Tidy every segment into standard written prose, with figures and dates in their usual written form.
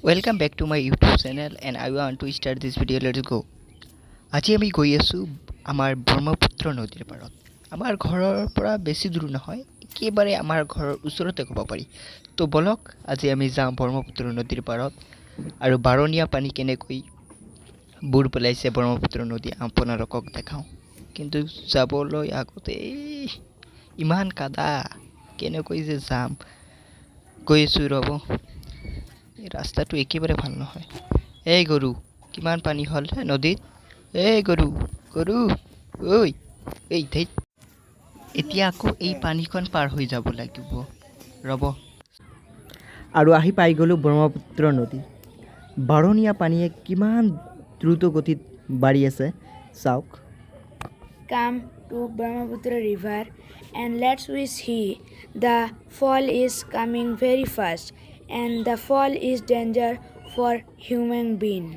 Welcome back to my YouTube channel and I want to start this video. Let's go. আজি আমি গৈ আছো আমাৰ ব্ৰহ্মপুত্ৰ নদীৰ পাৰত। আমাৰ ঘৰৰ পৰা বেছি দূৰ নহয়, একেবাৰে আমাৰ ঘৰৰ ওচৰতে ক'ব পাৰি। তো বলক আজি আমি যাম ব্ৰহ্মপুত্ৰ নদীৰ পাৰত আৰু বাৰণীয়া পানী কেনেকৈ বুৰ পেলাইছে ব্ৰহ্মপুত্ৰ নদী আপোনালোকক দেখাওঁ। কিন্তু যাবলৈ আগতে ইমান কাদা কেনেকৈ যে যাম গৈ আছো ৰ'ব। এই ৰাস্তাটো একেবাৰে ভাল নহয়। এই গৰু কিমান পানী হ'ল নদীত। এই গৰু গৰু ঐ এই ধেই এতিয়া আকৌ এই পানীখন পাৰ হৈ যাব লাগিব ৰ'ব। আৰু আহি পাই গ'লোঁ ব্ৰহ্মপুত্ৰ নদী। বাৰণীয়া পানীয়ে কিমান দ্ৰুত গতিত বাঢ়ি আছে চাওক। Come to Brahmaputra river and let's we see the fall is coming very fast and the fall is danger for human being.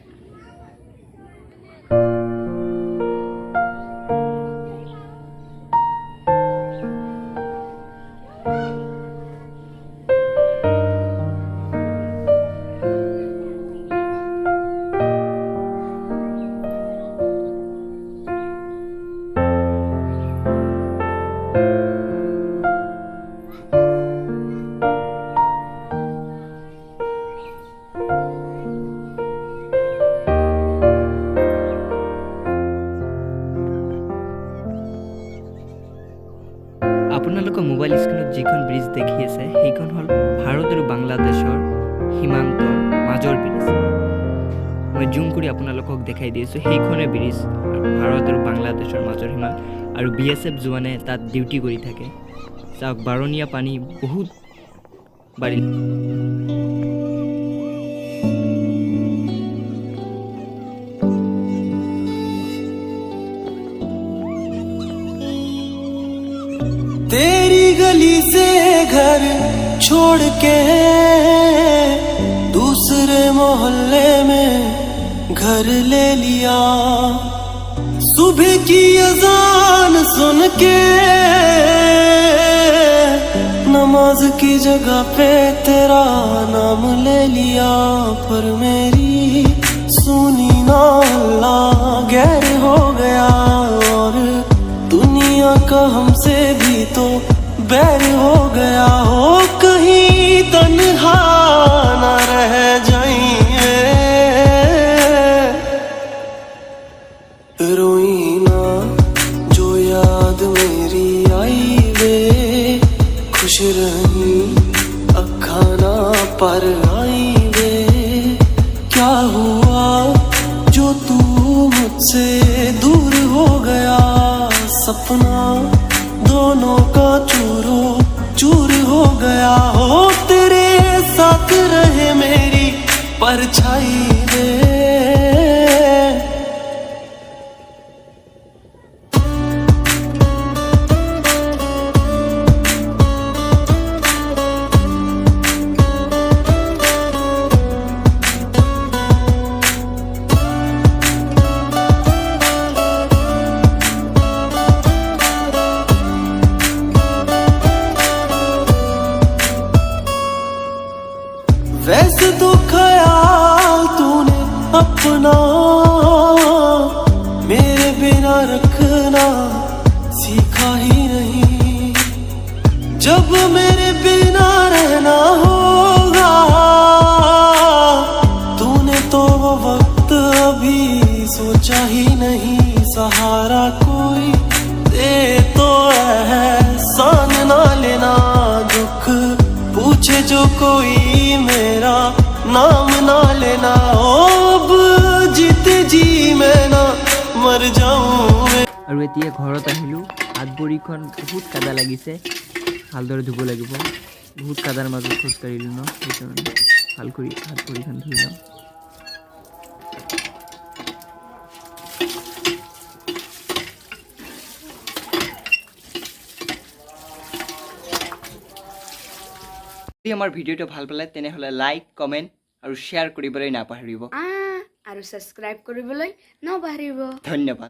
আপোনালোকৰ মোবাইল স্ক্ৰীনত যিখন ব্ৰিজ দেখি আছে সেইখন হ'ল ভাৰত আৰু বাংলাদেশৰ সীমান্তৰ মাজৰ ব্ৰিজ। মই জুম কৰি আপোনালোকক দেখাই দি আছোঁ সেইখনে ব্ৰিজ ভাৰত আৰু বাংলাদেশৰ মাজৰ সীমান্ত আৰু BSF জোৱানে তাত ডিউটি কৰি থাকে। চাওক বাৰণীয়া পানী বহুত বাঢ়িল। तेरी गली से घर छोड़ के दूसरे मोहल्ले में घर ले लिया। सुबह की अजान सुन के नमाज की जगह पे तेरा नाम ले लिया। पर मेरी सुनी ना अल्लाह गैर हो गया और दुनिया का हमसे भी तो बैर हो गया। हो कहीं तन्हा न रह जाइए, रोई ना जो याद मेरी आई वे। खुश रही अखा ना पर आई वे। क्या हुआ जो तू मुझसे दूर हो गया। सपना दोनों का चूरो चूर हो गया। हो तेरे साथ रहे मेरी परछाई वे। वैसे तो ख्याल तूने अपना मेरे बिना रखना सीखा ही नहीं। जब मेरे बिना रहना होगा तूने तो वो वक्त अभी सोचा ही नहीं। सहारा कोई दे तो एहसान ना लेना। दुख पूछे जो कोई मेरा नाम ना लेना। अब जीते जी मैं ना मर जाऊं। আৰু এতিয়া ঘৰত আহিলোঁ। হাত ভৰিখন বহুত কাদা লাগিছে, ভালদৰে ধুব লাগিব। বহুত কাদাৰ মাজত খোজকাঢ়িলোঁ ন, সেইকাৰণে ভাল কৰি হাত ভৰিখন ধুই লওঁ। যদি আমাৰ ভিডিঅ'টো ভাল পালে তেনেহ'লে লাইক কমেণ্ট আৰু শ্বেয়াৰ কৰিবলৈ নাপাহৰিব। আৰু সাবস্ক্ৰাইব কৰিবলৈ নাপাহৰিব। ধন্যবাদ।